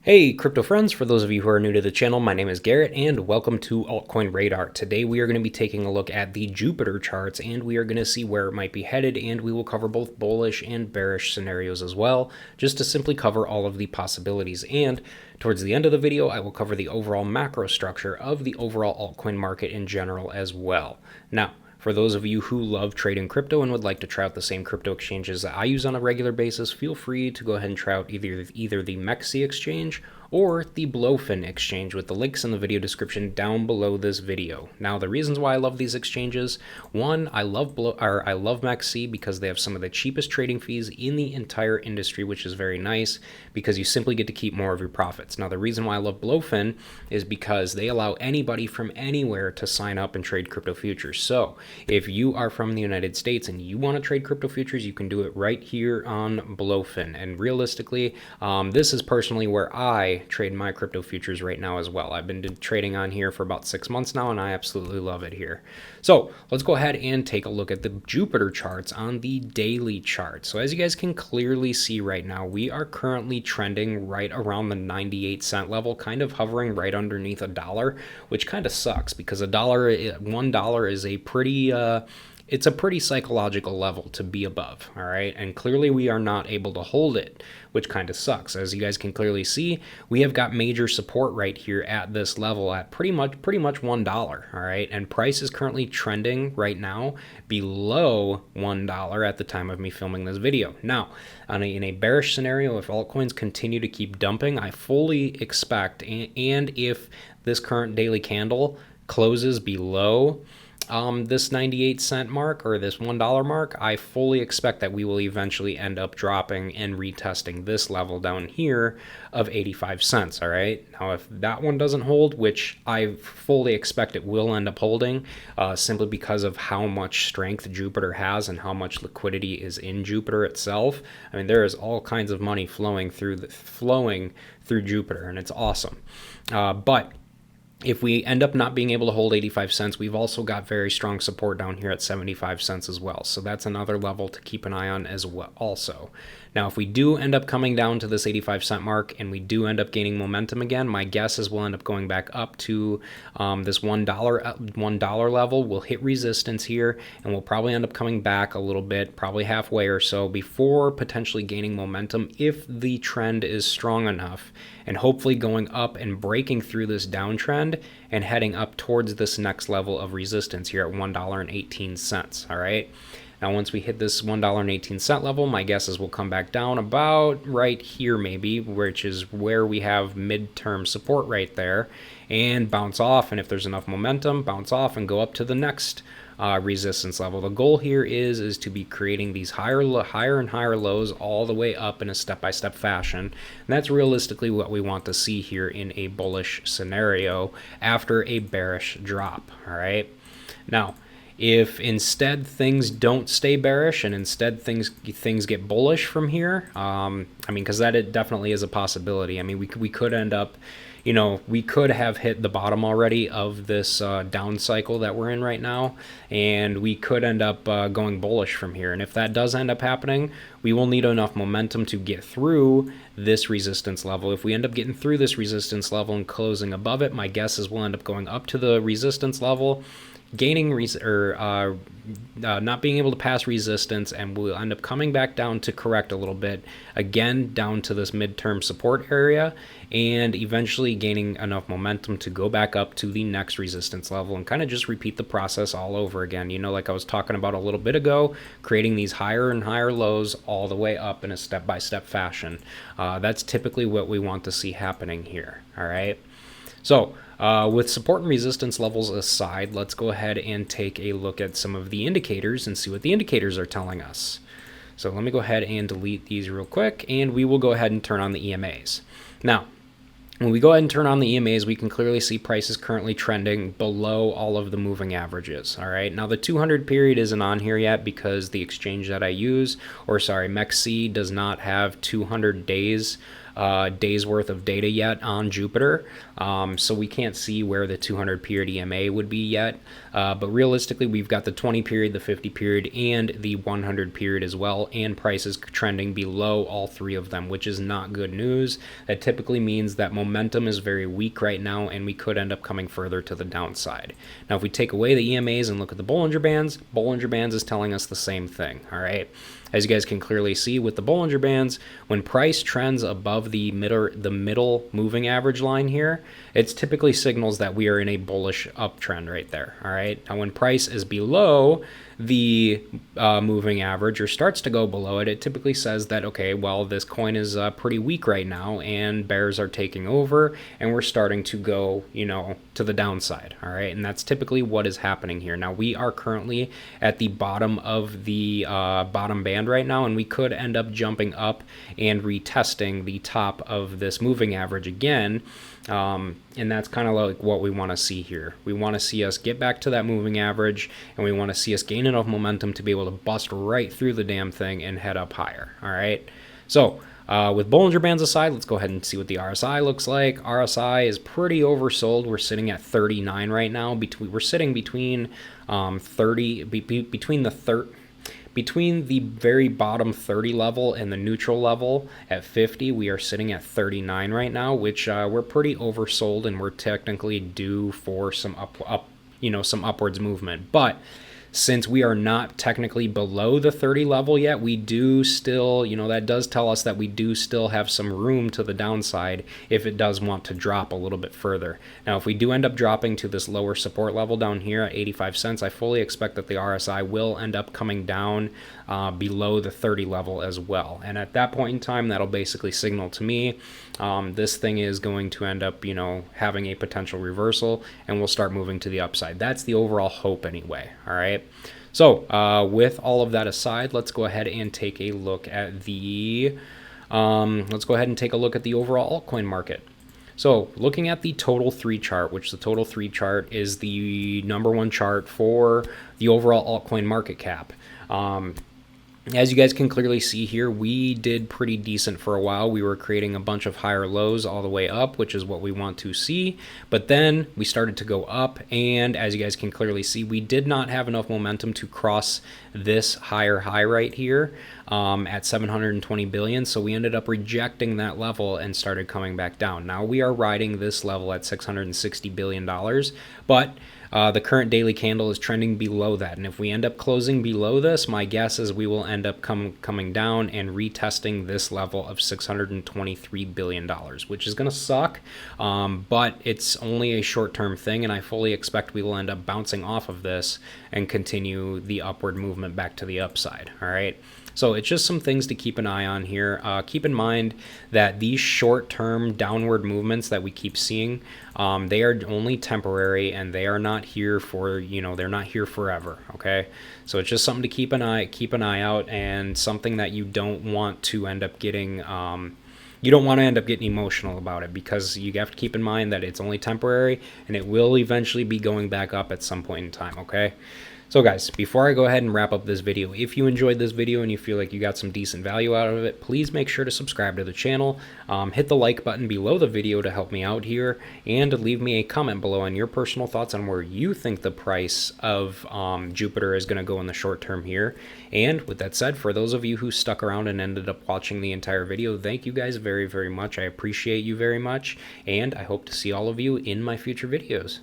Hey crypto friends, for those of you who are new to the channel, my name is Garrett and welcome to Altcoin Radar. Today we are going to be taking a look at the Jupiter charts and we are going to see where it might be headed, and we will cover both bullish and bearish scenarios as well, just to simply cover all of the possibilities. And towards the end of the video, I will cover the overall macro structure of the overall altcoin market in general as well. Now, for those of you who love trading crypto and would like to try out the same crypto exchanges that I use on a regular basis, feel free to go ahead and try out either the MEXC exchange or the Blowfin exchange, with the links in the video description down below this video. Now, the reasons why I love these exchanges: one, I love MEXC because they have some of the cheapest trading fees in the entire industry, which is very nice because you simply get to keep more of your profits. Now, the reason why I love Blowfin is because they allow anybody from anywhere to sign up and trade crypto futures. So if you are from the United States and you want to trade crypto futures, you can do it right here on Blowfin. And realistically, this is personally where I trade my crypto futures right now as well. I've been trading on here for about 6 months now and I absolutely love it here. So let's go ahead and take a look at the Jupiter charts on the daily chart. So as you guys can clearly see right now, we are currently trending right around the 98-cent level, kind of hovering right underneath $1, which kind of sucks because $1 is a pretty it's a pretty psychological level to be above, all right? And clearly we are not able to hold it, which kind of sucks. As you guys can clearly see, we have got major support right here at this level at pretty much $1, all right? And price is currently trending right now below $1 at the time of me filming this video. Now, in a bearish scenario, if altcoins continue to keep dumping, I fully expect, and if this current daily candle closes below this 98-cent mark or this $1 mark, I fully expect that we will eventually end up dropping and retesting this level down here of 85 cents, all right? Now, if that one doesn't hold, which I fully expect it will end up holding, simply because of how much strength Jupiter has and how much liquidity is in Jupiter itself. I mean, there is all kinds of money flowing through Jupiter, and it's awesome. But if we end up not being able to hold 85 cents, we've also got very strong support down here at 75 cents as well. So that's another level to keep an eye on as well also. Now, if we do end up coming down to this 85-cent mark and we do end up gaining momentum again, my guess is we'll end up going back up to this $1 level. We'll hit resistance here and we'll probably end up coming back a little bit, probably halfway or so, before potentially gaining momentum if the trend is strong enough, and hopefully going up and breaking through this downtrend and heading up towards this next level of resistance here at $1.18, all right? Now, once we hit this $1.18 level, my guess is we'll come back down about right here maybe, which is where we have midterm support right there, and bounce off, and if there's enough momentum, bounce off and go up to the next resistance level. The goal here is to be creating these higher and higher lows all the way up in a step-by-step fashion. And that's realistically what we want to see here in a bullish scenario after a bearish drop, all right? Now, if instead things don't stay bearish and instead things get bullish from here, I mean, because it definitely is a possibility. I mean, we could end up, we could have hit the bottom already of this down cycle that we're in right now, and we could end up going bullish from here. And if that does end up happening, we will need enough momentum to get through this resistance level. If we end up getting through this resistance level and closing above it, my guess is we'll end up going up to the resistance level, gaining not being able to pass resistance, and we'll end up coming back down to correct a little bit again down to this midterm support area, and eventually gaining enough momentum to go back up to the next resistance level and kind of just repeat the process all over again. Like I was talking about a little bit ago, creating these higher and higher lows all the way up in a step-by-step fashion. That's typically what we want to see happening here, all right? So with support and resistance levels aside, let's go ahead and take a look at some of the indicators and see what the indicators are telling us. So let me go ahead and delete these real quick, and we will go ahead and turn on the EMAs. Now, when we go ahead and turn on the EMAs, we can clearly see prices currently trending below all of the moving averages, all right? Now, the 200 period isn't on here yet because the exchange that I use, MEXC, does not have 200 days days worth of data yet on Jupiter, so we can't see where the 200 period EMA would be yet, but realistically we've got the 20 period, the 50 period, and the 100 period as well, and prices trending below all three of them, which is not good news. That typically means that momentum is very weak right now, and we could end up coming further to the downside. Now if we take away the EMAs and look at the Bollinger Bands is telling us the same thing. All right, as you guys can clearly see with the Bollinger Bands, when price trends above the middle moving average line here, it typically signals that we are in a bullish uptrend right there. All right, now when price is below the moving average or starts to go below it, it typically says that, okay, well, this coin is pretty weak right now and bears are taking over and we're starting to go, you know, to the downside. All right, and that's typically what is happening here. Now we are currently at the bottom of the bottom band right now, and we could end up jumping up and retesting the top of this moving average again. And that's kind of like what we want to see here. We want to see us get back to that moving average, and we want to see us gain enough momentum to be able to bust right through the damn thing and head up higher. All right, so with Bollinger Bands aside, let's go ahead and see what the RSI looks like. RSI is pretty oversold. We're sitting at 39 right now. We're sitting between between the very bottom 30 level and the neutral level at 50. We are sitting at 39 right now, which we're pretty oversold, and we're technically due for some some upwards movement. But since we are not technically below the 30 level yet, we do still, that does tell us that we do still have some room to the downside if it does want to drop a little bit further. Now, if we do end up dropping to this lower support level down here at 85 cents, I fully expect that the RSI will end up coming down below the 30 level as well. And at that point in time, that'll basically signal to me this thing is going to end up, having a potential reversal, and we'll start moving to the upside. That's the overall hope anyway. All right. So with all of that aside, let's go ahead and take a look at the overall altcoin market. So looking at the total 3 chart, which the total 3 chart is the #1 chart for the overall altcoin market cap. As you guys can clearly see here, we did pretty decent for a while. We were creating a bunch of higher lows all the way up, which is what we want to see. But then we started to go up, and as you guys can clearly see, we did not have enough momentum to cross this higher high right here at 720 billion. So we ended up rejecting that level and started coming back down. Now we are riding this level at $660 billion, but the current daily candle is trending below that, and if we end up closing below this, my guess is we will end up coming down and retesting this level of $623 billion, which is going to suck, but it's only a short-term thing, and I fully expect we will end up bouncing off of this and continue the upward movement back to the upside. All right. So it's just some things to keep an eye on here. Keep in mind that these short-term downward movements that we keep seeing, they are only temporary, and they are not here for, they're not here forever. Okay, so it's just something to keep an eye out, and something that you don't want to end up getting. You don't want to end up getting emotional about it, because you have to keep in mind that it's only temporary, and it will eventually be going back up at some point in time. Okay. So guys, before I go ahead and wrap up this video, if you enjoyed this video and you feel like you got some decent value out of it, please make sure to subscribe to the channel, hit the like button below the video to help me out here, and leave me a comment below on your personal thoughts on where you think the price of Jupiter is going to go in the short term here. And with that said, for those of you who stuck around and ended up watching the entire video, thank you guys very, very much. I appreciate you very much, and I hope to see all of you in my future videos.